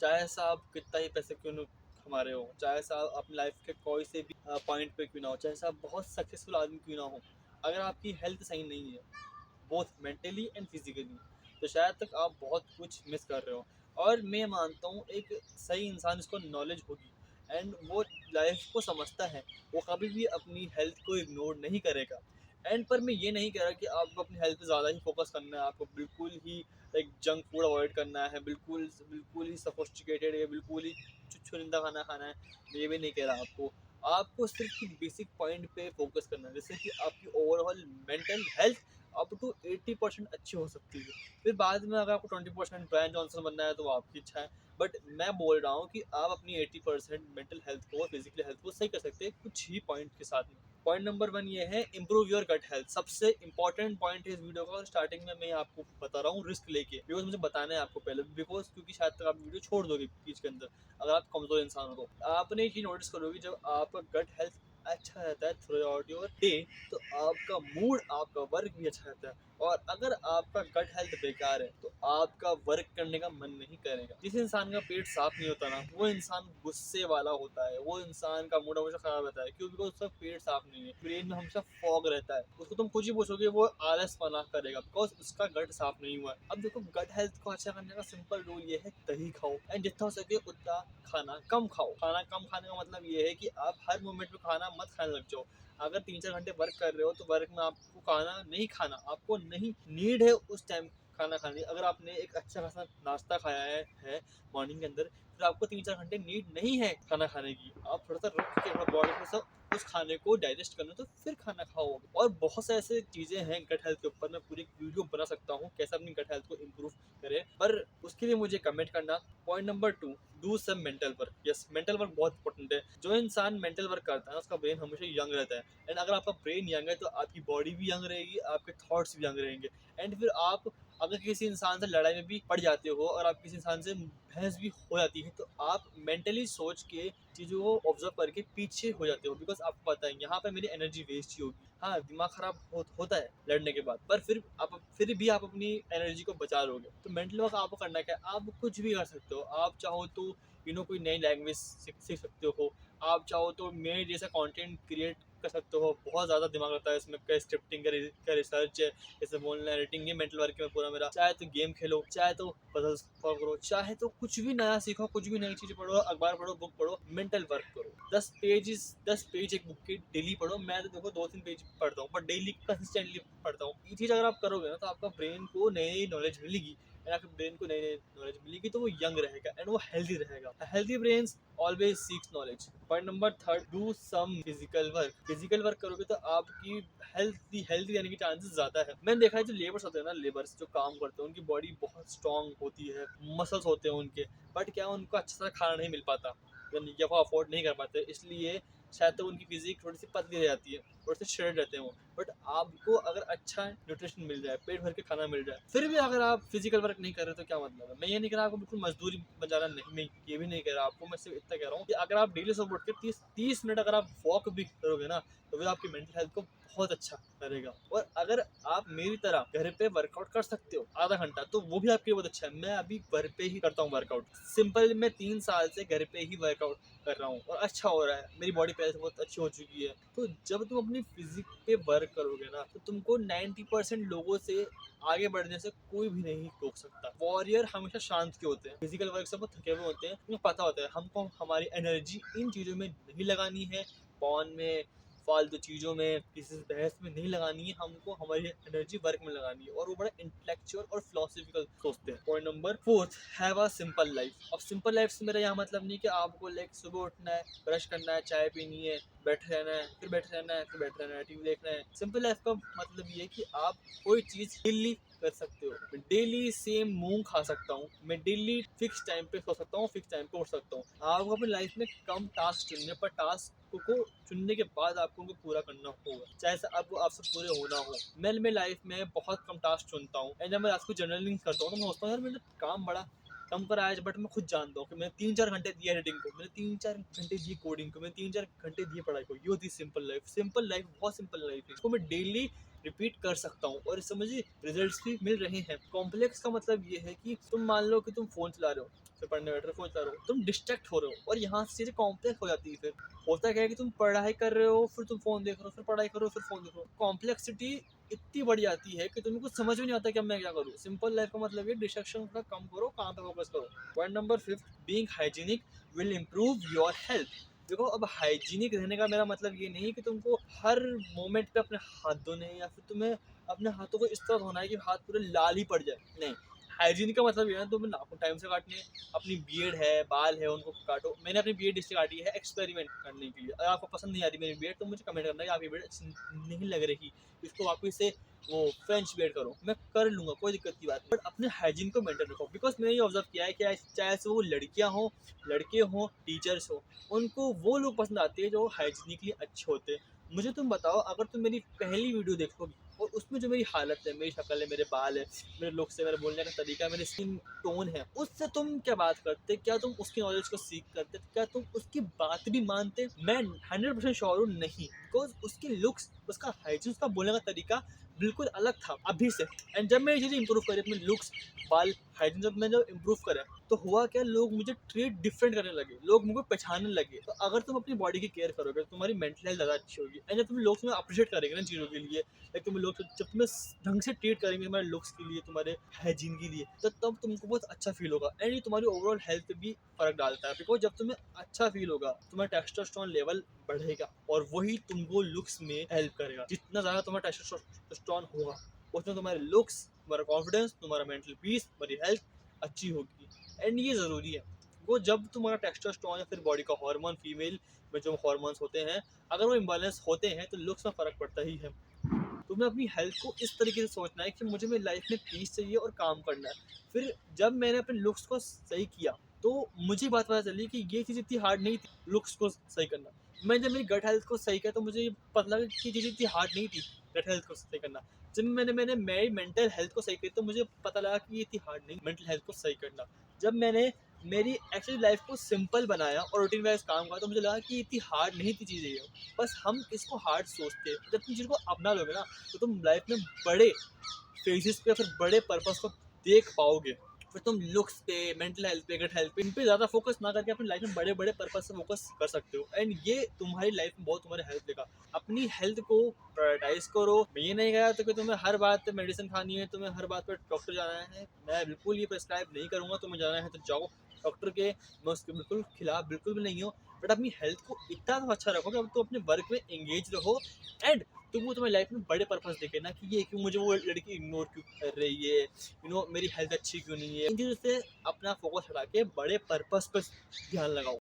चाहे से आप कितना ही पैसे क्यों न कमा रहे हो, चाहे से आप अपनी लाइफ के कोई से भी पॉइंट पे क्यों ना हो, चाहे से आप बहुत सक्सेसफुल आदमी क्यों ना हो, अगर आपकी हेल्थ सही नहीं है बोथ मेंटली एंड फिजिकली, तो शायद तक आप बहुत कुछ मिस कर रहे हो। और मैं मानता हूँ एक सही इंसान जिसको नॉलेज होगी एंड वो लाइफ को समझता है, वो कभी भी अपनी हेल्थ को इग्नोर नहीं करेगा। एंड पर मैं ये नहीं कह रहा कि आपको अपनी हेल्थ पे ज़्यादा ही फोकस करना है, आपको बिल्कुल ही लाइक जंक फूड अवॉइड करना है, बिल्कुल बिल्कुल ही सफोस्टिकेटेड है, बिल्कुल ही चुनिंदा खाना खाना है। मैं ये भी नहीं कह रहा आपको। आपको सिर्फ बेसिक पॉइंट पे फोकस करना है, जैसे कि आपकी overall mental health up to 80% अच्छी हो सकती है। फिर बाद में अगर आपको 20% ब्रायन जॉनसन बनना है तो वो आपकी इच्छा है। बट मैं बोल रहा हूँ कि आप अपनी 80% मेंटल हेल्थ को, फिजिकल हेल्थ को सही कर सकते हैं कुछ ही पॉइंट के साथ में। पॉइंट नंबर 1 ये है, इंप्रूव योर गट हेल्थ। सबसे इंपॉर्टेंट पॉइंट है इस वीडियो का, और स्टार्टिंग में मैं आपको बता रहा हूँ रिस्क लेके, बिकॉज मुझे बताना है आपको पहले, बिकॉज क्योंकि शायद तक आप वीडियो छोड़ दोगे बीच के अंदर अगर आप कमजोर इंसान हो। तो आपने एक चीज नोटिस करोगे, जब आपका गट हेल्थ अच्छा रहता है थ्रू आउट योर डे, तो आपका मूड, आपका वर्क भी अच्छा रहता है। और अगर आपका गट हेल्थ बेकार है तो आपका वर्क करने का मन नहीं करेगा। जिस इंसान का पेट साफ नहीं होता ना, वो इंसान गुस्से वाला होता है, वो इंसान का मूड हमेशा खराब रहता है। क्यों? बिकॉज उसका पेट साफ नहीं है, ब्रेन में हमेशा फॉग रहता है। उसको तुम कुछ ही पूछोगे वो आलस पना करेगा, बिकॉज उसका गट साफ नहीं हुआ है। अब देखो, गट हेल्थ को अच्छा करने का सिंपल रूल ये है, दही खाओ एंड जितना हो सके उतना खाना कम खाओ। खाना कम खाने का मतलब ये है कि आप हर मोमेंट में खाना मत खाने लग जाओ। अगर 3-4 घंटे वर्क कर रहे हो तो वर्क में आपको खाना नहीं खाना, आपको नहीं नीड है उस टाइम खाना खाने। अगर आपने एक अच्छा खासा नाश्ता खाया है मॉर्निंग के अंदर, फिर आपको 3-4 घंटे नीड नहीं है खाना खाने की। आप थोड़ा सा रुक के अपना बॉडी थोड़ा सा उस खाने को डाइजेस्ट करना, तो फिर खाना खाओ। और बहुत सारे ऐसे चीजें हैं गट हेल्थ के ऊपर, मैं पूरी वीडियो बना सकता हूँ कैसे अपनी गट हेल्थ को इम्प्रूव करें, पर उसके लिए मुझे कमेंट करना। Point number 2, do some mental work. Yes, mental work बहुत इंपॉर्टेंट है। जो इंसान मेंटल वर्क करता है उसका ब्रेन हमेशा यंग रहता है। एंड अगर आपका ब्रेन यंग है तो आपकी बॉडी भी यंग रहेगी, आपके थॉट्स भी यंग रहेंगे। एंड फिर आप अगर किसी इंसान से लड़ाई में भी पड़ जाते हो और आप किसी इंसान से बहस भी हो जाती है, तो आप मेंटली सोच के चीज़ों को ऑब्जर्व करके पीछे हो जाते हो, बिकॉज आपको पता है यहाँ पे मेरी एनर्जी वेस्ट ही होगी। हाँ, दिमाग खराब होता है लड़ने के बाद, पर फिर भी आप अपनी एनर्जी को बचा लोगे। तो मेंटल वर्क आपको करना क्या है, आप कुछ भी कर सकते हो। आप चाहो तो कोई नई लैंग्वेज सीख सकते हो। आप चाहो तो मेरे जैसा कंटेंट क्रिएट कर सकते हो। बहुत ज़्यादा दिमाग लगता है इसमें, क्या स्क्रिप्टिंग का रिसर्च है, जैसे बोलना राइटिंग, ये मेंटल वर्क में पूरा मेरा। चाहे तो गेम खेलो, चाहे तो पजल्स सॉल्व करो, चाहे तो कुछ भी नया सीखो, कुछ भी नई चीज़ पढ़ो, अखबार पढ़ो, बुक पढ़ो, मेंटल वर्क करो। 10 पेज एक बुक के डेली पढ़ो। मैं तो देखो 2-3 पेज पढ़ता हूँ, बट डेली कंसिस्टेंटली पढ़ता हूँ। ये चीज़ अगर आप करोगे ना, तो आपका ब्रेन को नई नई नॉलेज मिलेगी। एंड आपके ब्रेन को नई नई नॉलेज मिलेगी तो वो यंग रहेगा एंड वो हेल्दी रहेगा। Healthy brains always seeks knowledge. Point number 3, do some physical work. Physical work करोगे तो आपकी हेल्थी रहने की चांसेस ज्यादा है। मैंने देखा है जो लेबर्स होते हैं ना, लेबर्स जो काम करते हैं, उनकी बॉडी बहुत स्ट्रांग होती है, मसल्स होते हैं उनके, बट क्या उनको अच्छा सा खाना नहीं मिल पाता, या वो अफोर्ड नहीं कर पाते, इसलिए शायद तो उनकी फिजिक थोड़ी सी पतली रह जाती है, थोड़े से श्रेड रहते हैं वो। बट आपको अगर अच्छा न्यूट्रिशन मिल जाए, पेट भर के खाना मिल जाए, फिर भी अगर आप फिजिकल वर्क नहीं कर रहे तो क्या मतलब है। मैं ये नहीं कह रहा आपको बिल्कुल मजदूरी बजाना, नहीं, मैं ये भी नहीं कह रहा आपको। मैं सिर्फ इतना कह रहा हूँ कि अगर आप डेली सुबह उठ के 30 मिनट अगर आप वॉक भी करोगे ना, तो फिर आपकी मेंटल हेल्थ को बहुत अच्छा करेगा। और अगर आप मेरी तरह घर पे वर्कआउट कर सकते हो आधा घंटा, तो वो भी आपके लिए बहुत अच्छा है। मैं अभी घर पे ही करता हूँ वर्कआउट, सिंपल। मैं 3 साल से घर पे ही वर्कआउट कर रहा हूँ और अच्छा हो रहा है, मेरी बॉडी पहले से बहुत अच्छी हो चुकी है। तो जब तुम अपनी फिजिक पे वर्क करोगे ना, तो तुमको 90% लोगों से आगे बढ़ने से कोई भी नहीं रोक सकता। वॉरियर हमेशा शांत के होते हैं, फिजिकल वर्क से वो थके हुए होते हैं। उन्हें पता होता है हमको हमारी एनर्जी इन चीज़ों में नहीं लगानी है, पॉन में, फालतू चीज़ों में, किसी से बहस में नहीं लगानी है, हमको हमारी एनर्जी वर्क में लगानी है। और वो बड़ा इंटेलेक्चुअल और फिलोसफिकल सोचते हैं। Point number 4, have a simple life. अब सिंपल लाइफ से मेरा यहाँ मतलब नहीं कि आपको लाइक सुबह उठना है, ब्रश करना है, चाय पीनी है, बैठे रहना है, फिर बैठे रहना है, फिर बैठे रहना है, टीवी देखना है। सिंपल लाइफ का मतलब ये है कि आप कोई चीज़ डेली कर सकते हो। मैं डेली सेम मूंग खा सकता हूँ, मैं डेली फिक्स टाइम पे सो सकता हूँ, फिक्स टाइम पे उठ सकता हूँ। आपको अपनी लाइफ में कम टास्क चुनने, पर टास्क को चुनने के बाद आपको उनको पूरा करना होगा, चाहे अब वो आपसे पूरे होना हो। मैं लाइफ में बहुत कम टास्क चुनता हूँ एंड जब मैं रात को जर्नलिंग करता हूँ तो मैं सोचता हूँ यार मैंने काम बड़ा कम करा है, बट मैं खुद जानता हूँ कि मैंने 3-4 घंटे दिए एडिटिंग को, मैंने 3-4 घंटे दिए कोडिंग को, मैंने 3-4 घंटे दिए पढ़ाई को। ये होती सिंपल लाइफ। सिंपल लाइफ बहुत सिंपल लाइफ है, इसको मैं डेली रिपीट कर सकता हूँ और इससे मुझे रिजल्ट्स भी मिल रहे हैं। कॉम्प्लेक्स का मतलब ये है कि तुम मान लो कि तुम फोन चला रहे हो, फिर पढ़ने बैठ रहे हो, फोन चला रहे हो, तुम डिस्ट्रैक्ट हो रहे हो और यहाँ से चीज़ें कॉम्प्लेक्स हो जाती है। फिर होता क्या है कि तुम पढ़ाई कर रहे हो, फिर तुम फोन देख रहे हो, फिर पढ़ाई कर रहे हो, फिर फोन देख रहे हो, कॉम्प्लेक्सिटी इतनी बढ़ जाती है कि तुम्हें कुछ समझ भी नहीं आता कि अब मैं क्या करूँ। सिंपल लाइफ का मतलब ये डिस्ट्रैक्शन थोड़ा कम करो, काम पे फोकस करो। Point number 5, being hygienic will improve your health. देखो, अब हाइजीनिक रहने का मेरा मतलब ये नहीं कि तुमको हर मोमेंट पे अपने हाथ धोने हैं या फिर तुम्हें अपने हाथों को इस तरह धोना है कि हाथ पूरे लाल ही पड़ जाए। नहीं, हाइजीनिक का मतलब ये है तुम्हें नाखून टाइम से काटने, अपनी बियर्ड है, बाल है, उनको काटो। मैंने अपनी बियर्ड इससे काटी है एक्सपेरिमेंट करने के लिए। अगर आपको पसंद नहीं आ रही मेरी बियर्ड तो मुझे कमेंट करना कि आपकी बियर्ड अच्छी नहीं लग रही, इसको वापस से वो फ्रेंच बियर्ड करो, मैं कर लूँगा, कोई दिक्कत की बात नहीं। बट अपने हाइजीन को मेंटेन रखो, बिकॉज मैंने ये ऑब्जर्व किया है कि चाहे से वो लड़कियाँ हों, लड़के हों, टीचर्स हो, उनको वो लोग पसंद आते हैं जो हाइजीनिकली अच्छे होते हैं। मुझे तुम बताओ, अगर तुम मेरी पहली वीडियो देखोगे और उसमें जो मेरी हालत है, मेरी शक्ल है, मेरे बाल है, मेरे लुक्स है, मेरे बोलने का तरीका है, मेरी स्किन टोन है, उससे तुम क्या बात करते? क्या तुम उसकी नॉलेज को सीख करते? क्या तुम उसकी बात भी मानते? मैं 100% श्योर हूँ नहीं, बिकॉज उसकी लुक्स, उसका हाइजीन, उसका बोलने का तरीका बिल्कुल अलग था अभी से। एंड जब मैं ये चीज़ें इंप्रूव करी, अपने लुक्स, बाल, हाइजीन जब मैंने इंप्रूव करा, तो हुआ क्या, लोग मुझे ट्रीट डिफरेंट करने लगे, लोग मुझे पहचानने लगे। तो अगर तुम अपनी बॉडी की केयर करोगे तो तुम्हारी मेंटल हेल्थ ज़्यादा अच्छी होगी। एंड जब तुम लोग तुम्हें अप्रिशिएट करेंगे ना चीज़ों के लिए, लाइक तुम्हें लोग जब तुम्हें ढंग से ट्रीट करेंगे तुम्हारे लुक्स के लिए, तुम्हारे हाइजीन के लिए, तो तब तुमको बहुत अच्छा फील होगा। एंड ये तुम्हारी ओवरऑल हेल्थ पे भी फर्क डालता है, बिकॉज जब तुम्हें अच्छा फील होगा, तुम्हारा टेस्टोस्टेरोन लेवल बढ़ेगा और वही तुमको लुक्स में हेल्प करेगा। जितना ज़्यादा तुम्हारा टेस्टोस्टेरोन होगा, उसमें तुम्हारे लुक्स, तुम्हारा कॉन्फिडेंस, तुम्हारा मेंटल पीस, तुम्हारी हेल्थ अच्छी होगी। एंड ये ज़रूरी है। वो जब तुम्हारा टेस्टोस्टेरोन या फिर बॉडी का हार्मोन, फीमेल में जो हार्मोन्स होते हैं, अगर वो इम्बैलेंस होते हैं तो लुक्स में फ़र्क पड़ता ही है। तुम्हें अपनी हेल्थ को इस तरीके से सोचना है कि मुझे मेरी लाइफ में पीस चाहिए और काम करना है। फिर जब मैंने अपने लुक्स को सही किया तो मुझे बात पता चली कि ये चीज़ इतनी हार्ड नहीं थी, लुक्स को सही करना। मैं जब मेरी गट हेल्थ को सही किया तो मुझे ये पता लगा कि ये चीज़ इतनी हार्ड नहीं थी, गट हेल्थ को सही करना। जब मैंने मेरी मेंटल हेल्थ को सही की तो मुझे पता लगा कि ये इतनी हार्ड नहीं, मेंटल हेल्थ को सही करना। जब मैंने मेरी एक्चुअली लाइफ को सिंपल बनाया और रूटीन वाइज काम किया तो मुझे लगा कि इतनी हार्ड नहीं थी चीज़ें ये, बस हम इसको हार्ड सोचते हैं। जब तुम चीज़ को अपना लोगे ना तो तुम लाइफ में बड़े फेजेस पे, फिर बड़े पर्पस को देख पाओगे। फिर तुम लुक्स पे, मेंटल हेल्थ पे, गट हेल्थ पे, इन पे ज़्यादा फोकस ना करके अपनी लाइफ में बड़े बड़े पर्पस से फोकस कर सकते हो। एंड ये तुम्हारी लाइफ में बहुत तुम्हारी हेल्प देगा। अपनी हेल्थ को प्रायोरिटाइज करो। मैं ये नहीं कह रहा तो कि तुम्हें हर बात पे मेडिसिन खानी है, तुम्हें हर बात पे डॉक्टर जाना है, मैं बिल्कुल ये प्रिस्क्राइब नहीं करूँगा। तुम्हें जाना है तो जाओ डॉक्टर के, मैं उसके बिल्कुल खिलाफ बिल्कुल भी नहीं हूँ। बट अपनी हेल्थ को इतना तो अच्छा रखो कि अब तुम अपने वर्क में एंगेज रहो एंड तुमको तुम्हारी लाइफ में बड़े पर्पस दिखे ना कि ये क्यों मुझे वो लड़की इग्नोर क्यों कर रही है, मेरी हेल्थ अच्छी क्यों नहीं है। इन चीज़ों से अपना फोकस हटा के बड़े पर्पस पर ध्यान लगाओ।